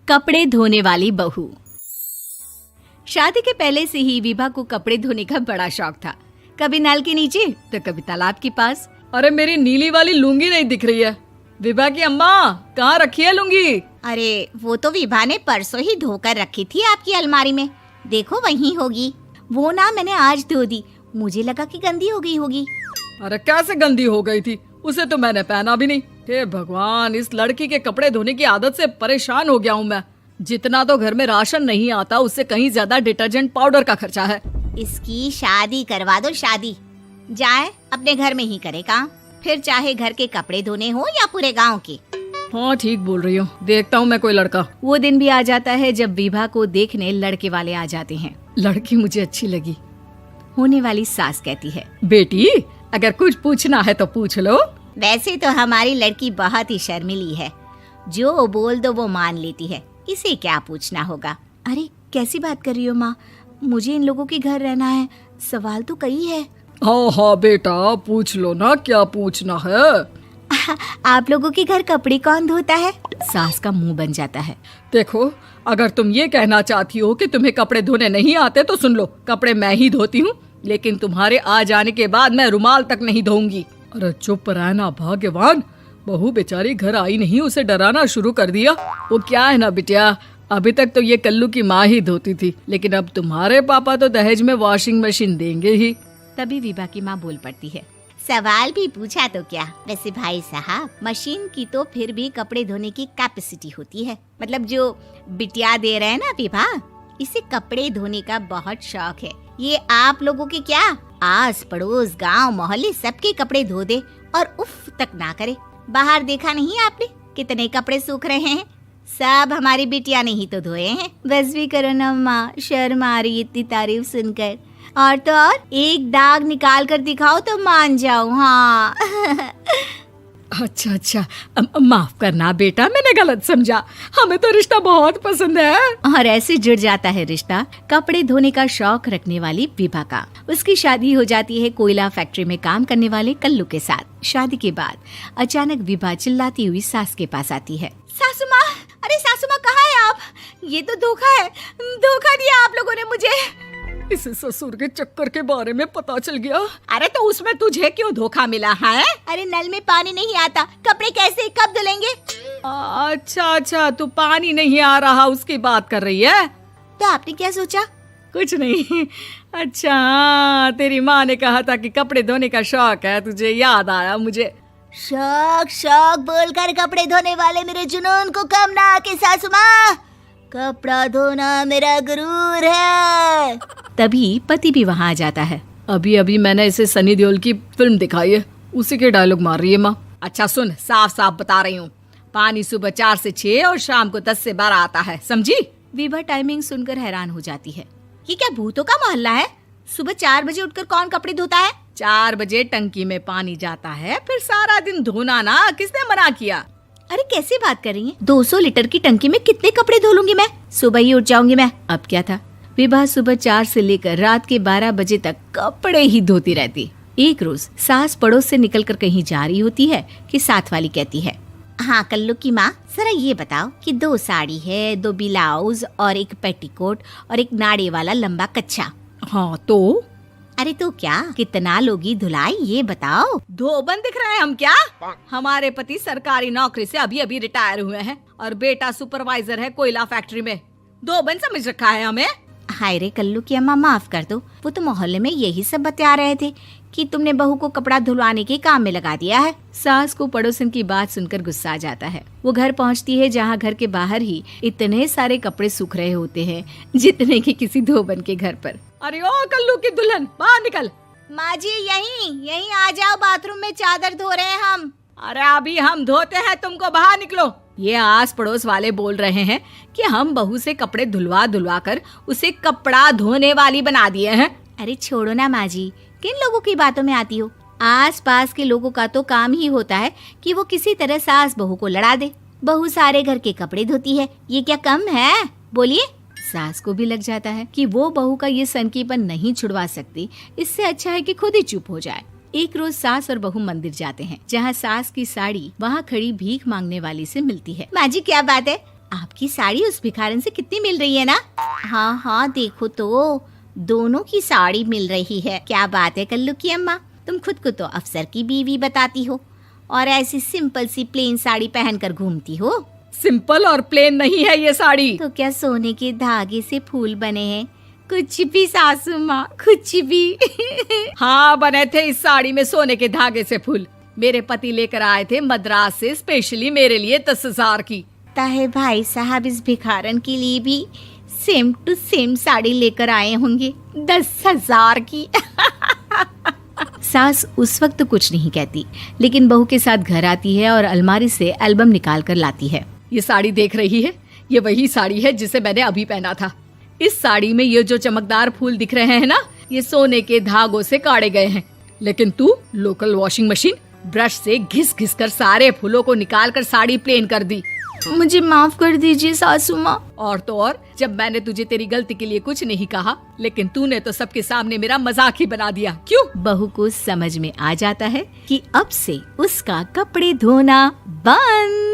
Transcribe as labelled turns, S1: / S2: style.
S1: कपड़े धोने वाली बहू। शादी के पहले से ही विभा को कपड़े धोने का बड़ा शौक था। कभी नल के नीचे तो कभी तालाब के पास।
S2: अरे मेरी नीली वाली लुंगी नहीं दिख रही है। विभा की अम्मा, कहाँ रखी है लुंगी?
S3: अरे वो तो विभा ने परसों ही धोकर रखी थी आपकी अलमारी में, देखो वहीं होगी। वो ना मैंने आज धो दी, मुझे लगा कि गंदी हो गई होगी।
S2: अरे कैसे गंदी हो गई थी? उसे तो मैंने पहना भी नहीं। हे भगवान, इस लड़की के कपड़े धोने की आदत से परेशान हो गया हूँ मैं। जितना तो घर में राशन नहीं आता, उससे कहीं ज्यादा डिटर्जेंट पाउडर का खर्चा है।
S3: इसकी शादी करवा दो, शादी जाए अपने घर में ही करे काम, फिर चाहे घर के कपड़े धोने हो या पूरे गांव के।
S2: हाँ ठीक बोल रही हूँ, देखता हूँ मैं कोई लड़का।
S1: वो दिन भी आ जाता है जब विभा को देखने लड़के वाले आ जाते हैं।
S2: लड़की मुझे अच्छी लगी।
S1: होने वाली सास कहती है,
S2: बेटी अगर कुछ पूछना है तो पूछ लो।
S3: वैसे तो हमारी लड़की बहुत ही शर्मीली है, जो बोल दो वो मान लेती है, इसे क्या पूछना होगा।
S1: अरे कैसी बात कर रही हो माँ, मुझे इन लोगों के घर रहना है, सवाल तो कई है।
S2: हाँ हाँ बेटा, पूछ लो ना, क्या पूछना है।
S1: आप लोगों के घर कपड़े कौन धोता है? सास का मुंह बन जाता है।
S2: देखो, अगर तुम ये कहना चाहती हो कि तुम्हें कपड़े धोने नहीं आते तो सुन लो, कपड़े मैं ही धोती हूँ, लेकिन तुम्हारे आ जाने के बाद मैं रुमाल तक नहीं धोऊंगी। अरे चुप रहना भाग्यवान, बहू बेचारी घर आई नहीं, उसे डराना शुरू कर दिया। वो क्या है ना बिटिया, अभी तक तो ये कल्लू की माँ ही धोती थी, लेकिन अब तुम्हारे पापा तो दहेज में वॉशिंग मशीन देंगे ही।
S1: तभी विभा की माँ बोल पड़ती है,
S3: सवाल भी पूछा तो क्या। वैसे भाई साहब, मशीन की तो फिर भी कपड़े धोने की कैपेसिटी होती है। मतलब जो बिटिया दे रहे हैं ना विभा, इसे कपड़े धोने का बहुत शौक है। ये आप लोगों के क्या, आस पड़ोस गांव मोहल्ले सबके कपड़े धो दे और उफ तक ना करे। बाहर देखा नहीं आपने कितने कपड़े सूख रहे हैं? सब हमारी बिटिया ने ही तो धोए हैं।
S1: बस भी करो ना माँ, शर्म आ रही इतनी तारीफ सुनकर। और तो और एक दाग निकाल कर दिखाओ तो मान जाऊं। हाँ
S2: अच्छा, माफ करना बेटा, मैंने गलत समझा। हमें तो रिश्ता बहुत पसंद है।
S1: और ऐसे जुड़ जाता है रिश्ता कपड़े धोने का शौक रखने वाली विभा का। उसकी शादी हो जाती है कोयला फैक्ट्री में काम करने वाले कल्लू के साथ। शादी के बाद अचानक विभा चिल्लाती हुई सास के पास आती है।
S3: सासू माँ, अरे सासू माँ कहाँ है आप? ये तो धोखा है, धोखा दिया आप लोगों ने मुझे।
S2: इसे ससुर के चक्कर के बारे में पता चल गया।
S3: अरे तो उसमें तुझे क्यों धोखा मिला है? अरे नल में पानी नहीं आता, कपड़े कैसे कब धुलेंगे?
S2: अच्छा, तू पानी नहीं आ रहा उसकी बात कर रही है।
S3: तो आपने क्या सोचा?
S2: कुछ नहीं। अच्छा, तेरी माँ ने कहा था कि कपड़े धोने का शौक है तुझे, याद आया मुझे।
S3: शौक बोलकर कपड़े धोने वाले मेरे जुनून को कम ना आके सासू माँ, कपड़ा धोना मेरा गुरूर है।
S1: तभी पति भी वहाँ आ जाता है।
S2: अभी मैंने इसे सनी देओल की फिल्म दिखाई है, उसी के डायलॉग मार रही है माँ। अच्छा सुन, साफ साफ बता रही हूँ, पानी सुबह 4 से 6 और शाम को 10 से 12 आता है, समझी?
S1: विभा टाइमिंग सुनकर हैरान हो जाती है।
S3: ये क्या भूतों का मोहल्ला है? सुबह 4 बजे उठकर कौन कपड़े धोता है?
S2: 4 बजे टंकी में पानी जाता है, फिर सारा दिन धोना ना, किसने मना किया?
S1: अरे कैसी बात कर रही हैं? 200 लीटर की टंकी में कितने कपड़े धो लूंगी मैं? सुबह ही उठ जाऊंगी मैं। अब क्या था, विभा सुबह 4 से लेकर रात के 12 बजे तक कपड़े ही धोती रहती। एक रोज सास पड़ोस से निकलकर कहीं जा रही होती है कि साथ वाली कहती है,
S3: हाँ कल्लू की माँ, जरा ये बताओ कि 2 साड़ी है, 2 ब्लाउज और एक पेटीकोट और एक नाड़े वाला लंबा कच्छा।
S2: हाँ तो?
S3: अरे तो क्या, कितना लोगी धुलाई ये बताओ।
S2: धोबन दिख रहे हैं हम क्या? हमारे पति सरकारी नौकरी से अभी रिटायर हुए हैं और बेटा सुपरवाइजर है कोयला फैक्ट्री में। धोबन समझ रखा है हमें?
S3: हाय रे कल्लू की अम्मा, माफ कर दो, वो तो मोहल्ले में यही सब बता रहे थे कि तुमने बहू को कपड़ा धुलवाने के काम में लगा दिया है।
S1: सास को पड़ोसन की बात सुनकर गुस्सा आ जाता है। वो घर पहुंचती है जहां घर के बाहर ही इतने सारे कपड़े सूख रहे होते हैं जितने कि किसी धोबन के घर पर।
S2: अरे ओ कल्लू की दुल्हन, बाहर निकल।
S3: माँ जी यहीं आ जाओ, बाथरूम में चादर धो रहे हैं हम।
S2: अरे अभी हम धोते हैं, तुमको बाहर निकलो। ये आस पड़ोस वाले बोल रहे हैं कि हम बहू से कपड़े धुलवा कर उसे कपड़ा धोने वाली बना दिए हैं।
S1: अरे छोड़ो ना माँ जी, किन लोगों की बातों में आती हो? आस पास के लोगों का तो काम ही होता है कि वो किसी तरह सास बहू को लड़ा दे। बहू सारे घर के कपड़े धोती है, ये क्या कम है? बोलिए। सास को भी लग जाता है कि वो बहू का ये सनकीपन नहीं छुड़वा सकती, इससे अच्छा है कि खुद ही चुप हो जाए। एक रोज सास और बहू मंदिर जाते हैं, जहाँ सास की साड़ी वहाँ खड़ी भीख मांगने वाली से मिलती है।
S3: माँ जी क्या बात है, आपकी साड़ी उस भिखारन से कितनी मिल रही है ना? हाँ हाँ देखो तो, दोनों की साड़ी मिल रही है। क्या बात है कल्लू की अम्मा, तुम खुद को तो अफसर की बीवी बताती हो और ऐसी सिंपल सी प्लेन साड़ी पहनकर घूमती हो।
S2: सिंपल और प्लेन नहीं है ये साड़ी।
S3: तो क्या सोने के धागे से फूल बने हैं? कुछ भी सासू माँ, कुछ भी।
S2: हाँ बने थे इस साड़ी में सोने के धागे से फूल। मेरे पति लेकर आए थे मद्रास से स्पेशली मेरे लिए 10,000 की।
S3: है भाई साहब इस भिखारन के लिए भी सेम टू सेम साड़ी लेकर आए होंगे 10,000 की।
S1: सास उस वक्त तो कुछ नहीं कहती, लेकिन बहू के साथ घर आती है और अलमारी से एल्बम निकाल कर लाती है।
S2: ये साड़ी देख रही है, ये वही साड़ी है जिसे मैंने अभी पहना था। इस साड़ी में ये जो चमकदार फूल दिख रहे हैं ना, ये सोने के धागों से काढ़े गए हैं। लेकिन तू लोकल वॉशिंग मशीन ब्रश से घिस घिस कर सारे फूलों को निकाल कर साड़ी प्लेन कर दी।
S1: मुझे माफ कर दीजिए सासू माँ।
S2: और तो और, जब मैंने तुझे तेरी गलती के लिए कुछ नहीं कहा, लेकिन तूने तो सबके सामने मेरा मजाक ही बना दिया। क्यों?
S1: बहू को समझ में आ जाता है कि अब से उसका कपड़े धोना बंद।